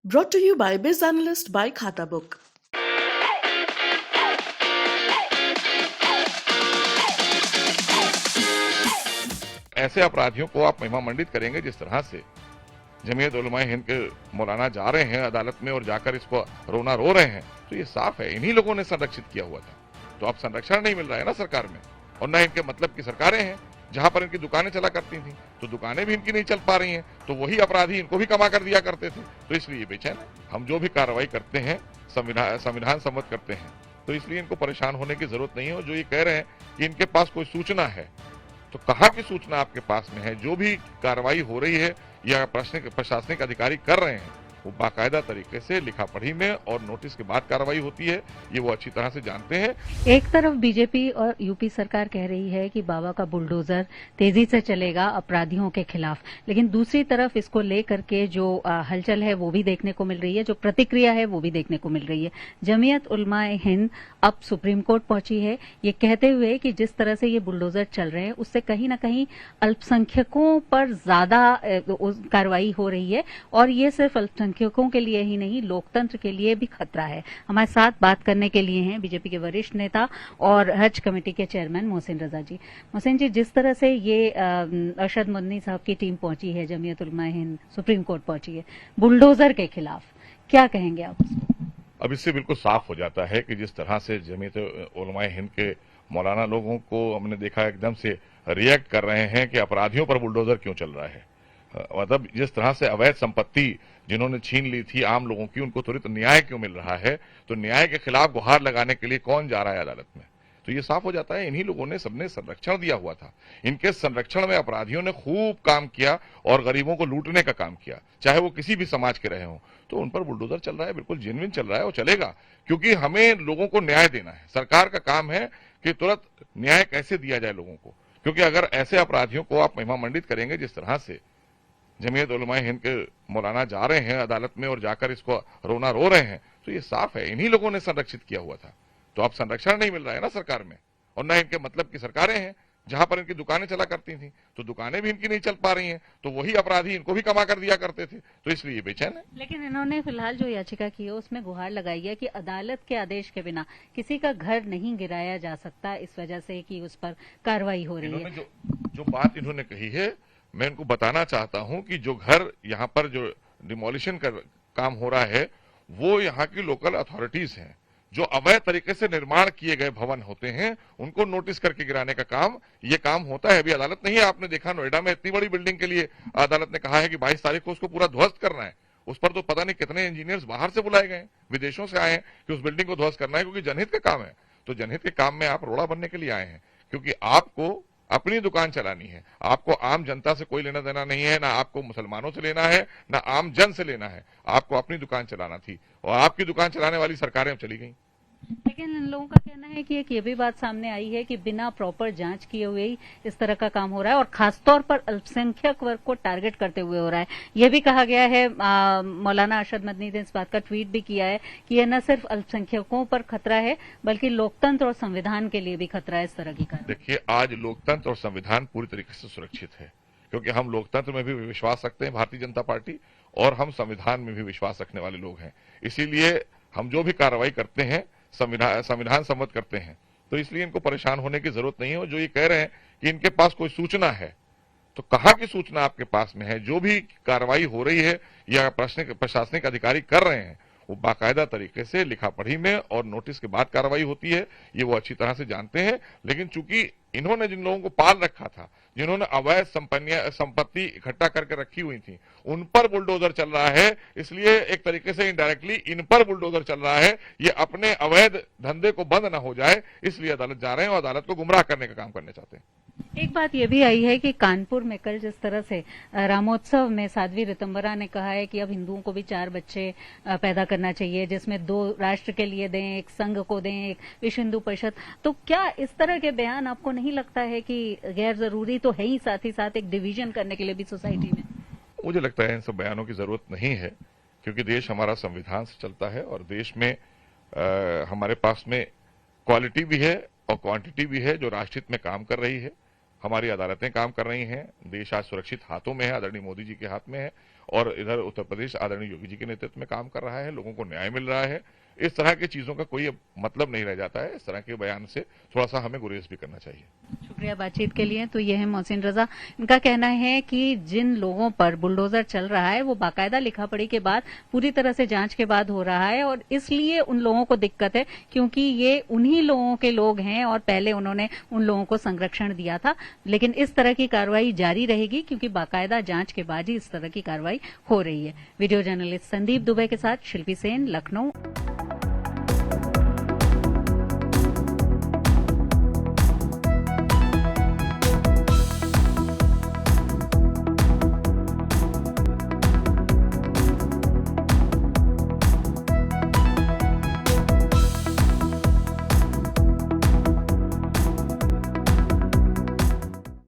Brought to you by Biz Analyst by Khata Book. ऐसे अपराधियों को आप महिमा मंडित करेंगे जिस तरह से जमीयत उलमा हिंद के मौलाना जा रहे हैं अदालत में और जाकर इसको रोना रो रहे हैं, तो ये साफ है इन्हीं लोगों ने संरक्षित किया हुआ था। तो अब संरक्षण नहीं मिल रहा है ना सरकार में, और न इनके मतलब की सरकारें हैं जहां पर इनकी दुकानें चला करती थी, तो दुकानें भी इनकी नहीं चल पा रही हैं, तो वही अपराधी इनको भी कमा कर दिया करते थे, तो इसलिए ये बेचैन है। हम जो भी कार्रवाई करते हैं संविधान सम्मत करते हैं, तो इसलिए इनको परेशान होने की जरूरत नहीं है। और जो ये कह रहे हैं कि इनके पास कोई सूचना है, तो कहाँ की सूचना आपके पास में है? जो भी कार्रवाई हो रही है या प्रशासनिक अधिकारी कर रहे हैं, वो बाकायदा तरीके से लिखा पढ़ी में और नोटिस के बाद कार्रवाई होती है, ये वो अच्छी तरह से जानते हैं। एक तरफ बीजेपी और यूपी सरकार कह रही है कि बाबा का बुलडोजर तेजी से चलेगा अपराधियों के खिलाफ, लेकिन दूसरी तरफ इसको लेकर के जो हलचल है वो भी देखने को मिल रही है, जो प्रतिक्रिया है वो भी देखने को मिल रही है। जमीयत उलमा हिंद अब सुप्रीम कोर्ट पहुंची है, ये कहते हुए कि जिस तरह से ये बुलडोजर चल रहे हैं उससे कहीं ना कहीं अल्पसंख्यकों पर ज्यादा कार्रवाई हो रही है, और ये सिर्फ अल्पसंख्यकों के लिए ही नहीं, लोकतंत्र के लिए भी खतरा है। हमारे साथ बात करने के लिए हैं बीजेपी के वरिष्ठ नेता और हज कमेटी के चेयरमैन मोहसिन रजा जी। मोहसिन जी, जिस तरह से ये अरशद मदनी साहब की टीम पहुंची है, जमीयत उलमा हिंद सुप्रीम कोर्ट पहुंची है बुलडोजर के खिलाफ, क्या कहेंगे आप उसको? अब इससे बिल्कुल साफ हो जाता है कि जिस तरह से जमीयत उलमा हिंद के मौलाना लोगों को हमने देखा एकदम से रिएक्ट कर रहे हैं कि अपराधियों पर बुलडोजर क्यों चल रहा है। मतलब जिस तरह से अवैध संपत्ति जिन्होंने छीन ली थी आम लोगों की, उनको त्वरित न्याय क्यों मिल रहा है, तो न्याय के खिलाफ गुहार लगाने के लिए कौन जा रहा है अदालत में, तो ये साफ हो जाता है इन्हीं लोगों ने सबने संरक्षण दिया हुआ था। इनके संरक्षण में अपराधियों ने खूब काम किया और गरीबों को लूटने का काम किया, चाहे वो किसी भी समाज के रहे हों, तो उन पर बुलडोजर चल रहा है, बिल्कुल जेन्युइन चल रहा है और चलेगा, क्योंकि हमें लोगों को न्याय देना है। सरकार का काम है कि तुरंत न्याय कैसे दिया जाए लोगों को, क्योंकि अगर ऐसे अपराधियों को आप महिमा मंडित करेंगे जिस तरह से जमीयत उलमा हिंद के मौलाना जा रहे हैं अदालत में और जाकर इसको रोना रो रहे हैं, तो ये साफ है इन्हीं लोगों ने संरक्षित किया हुआ था। तो अब संरक्षण नहीं मिल रहा है ना सरकार में, और न इनके मतलब की सरकारें हैं जहां पर इनकी दुकानें चला करती थी, तो दुकानें भी इनकी नहीं चल पा रही हैं, तो वही अपराधी इनको भी कमा कर दिया करते थे, तो इसलिए ये बेचैन है। लेकिन इन्होंने फिलहाल जो याचिका की है उसमें गुहार लगाई है कि अदालत के आदेश के बिना किसी का घर नहीं गिराया जा सकता, इस वजह से कि उस पर कार्रवाई हो रही है। जो बात इन्होंने कही है, मैं इनको बताना चाहता हूं कि जो घर यहाँ पर जो डिमोलिशन का काम हो रहा है, वो यहाँ की लोकल अथॉरिटीज हैं। जो अवैध तरीके से निर्माण किए गए भवन होते हैं उनको नोटिस करके गिराने का काम, ये काम होता है। अभी अदालत नहीं है, आपने देखा नोएडा में इतनी बड़ी बिल्डिंग के लिए अदालत ने कहा है कि 22 तारीख को उसको पूरा ध्वस्त करना है। उस पर तो पता नहीं कितने इंजीनियर्स बाहर से बुलाए गए, विदेशों से आए हैं कि उस बिल्डिंग को ध्वस्त करना है, क्योंकि जनहित का काम है। तो जनहित के काम में आप रोड़ा बनने के लिए आए हैं, क्योंकि आपको अपनी दुकान चलानी है, आपको आम जनता से कोई लेना देना नहीं है, ना आपको मुसलमानों से लेना है, ना आम जन से लेना है, आपको अपनी दुकान चलाना थी, और आपकी दुकान चलाने वाली सरकारें अब चली गई। लेकिन इन लोगों का कहना है कि एक ये भी बात सामने आई है कि बिना प्रॉपर जांच किए हुए ही इस तरह का काम हो रहा है, और खासतौर पर अल्पसंख्यक वर्ग को टारगेट करते हुए हो रहा है। यह भी कहा गया है, मौलाना अरशद मदनी ने इस बात का ट्वीट भी किया है कि यह न सिर्फ अल्पसंख्यकों पर खतरा है बल्कि लोकतंत्र और संविधान के लिए भी खतरा है इस तरह की कार्रवाई। देखिए, आज लोकतंत्र और संविधान पूरी तरीके से सुरक्षित है, क्योंकि हम लोकतंत्र में भी विश्वास रखते हैं, भारतीय जनता पार्टी, और हम संविधान में भी विश्वास रखने वाले लोग हैं। इसीलिए हम जो भी कार्रवाई करते हैं संविधान सम्मत करते हैं, तो इसलिए इनको परेशान होने की जरूरत नहीं है। और जो ये कह रहे हैं कि इनके पास कोई सूचना है, तो कहाँ की सूचना आपके पास में है? जो भी कार्रवाई हो रही है या प्रशासनिक अधिकारी कर रहे हैं, वो बाकायदा तरीके से लिखा पढ़ी में और नोटिस के बाद कार्रवाई होती है, ये वो अच्छी तरह से जानते हैं। लेकिन चूंकि इन्होंने जिन लोगों को पाल रखा था, जिन्होंने अवैध संपत्ति इकट्ठा करके रखी हुई थी, उन पर बुलडोजर चल रहा है, इसलिए एक तरीके से इनडायरेक्टली इन पर बुलडोजर चल रहा है। ये अपने अवैध धंधे को बंद ना हो जाए, इसलिए अदालत जा रहे हैं और अदालत को गुमराह करने का काम करना चाहते हैं। एक बात यह भी आई है कि कानपुर में कल जिस तरह से रामोत्सव में साध्वी ऋतंबरा ने कहा है कि अब हिंदुओं को भी 4 बच्चे पैदा करना चाहिए, जिसमें 2 राष्ट्र के लिए दें, एक संघ को दें, एक विश्व हिंदू परिषद, तो क्या इस तरह के बयान आपको नहीं लगता है कि गैर जरूरी तो है ही, साथ ही साथ एक डिवीजन करने के लिए भी सोसाइटी में? मुझे लगता है इन सब बयानों की जरूरत नहीं है, क्योंकि देश हमारा संविधान से चलता है, और देश में हमारे पास में क्वालिटी भी है और क्वांटिटी भी है जो राष्ट्रहित में काम कर रही है। हमारी अदालतें काम कर रही हैं, देश आज सुरक्षित हाथों में है, आदरणीय मोदी जी के हाथ में है, और इधर उत्तर प्रदेश आदरणीय योगी जी के नेतृत्व में काम कर रहा है, लोगों को न्याय मिल रहा है। इस तरह की चीजों का कोई मतलब नहीं रह जाता है। इस तरह के बयान से थोड़ा सा हमें गुरेज भी करना चाहिए। शुक्रिया बातचीत के लिए। तो ये है मोहसिन रजा। इनका कहना है कि जिन लोगों पर बुलडोजर चल रहा है वो बाकायदा लिखा पढ़ी के बाद, पूरी तरह से जांच के बाद हो रहा है, और इसलिए उन लोगों को दिक्कत है क्योंकि ये उन्हीं लोगों के लोग हैं और पहले उन्होंने उन लोगों को संरक्षण दिया था। लेकिन इस तरह की कार्रवाई जारी रहेगी क्योंकि बाकायदा जांच के बाद ही इस तरह की कार्रवाई हो रही है। वीडियो जर्नलिस्ट संदीप दुबे के साथ शिल्पी सेन, लखनऊ।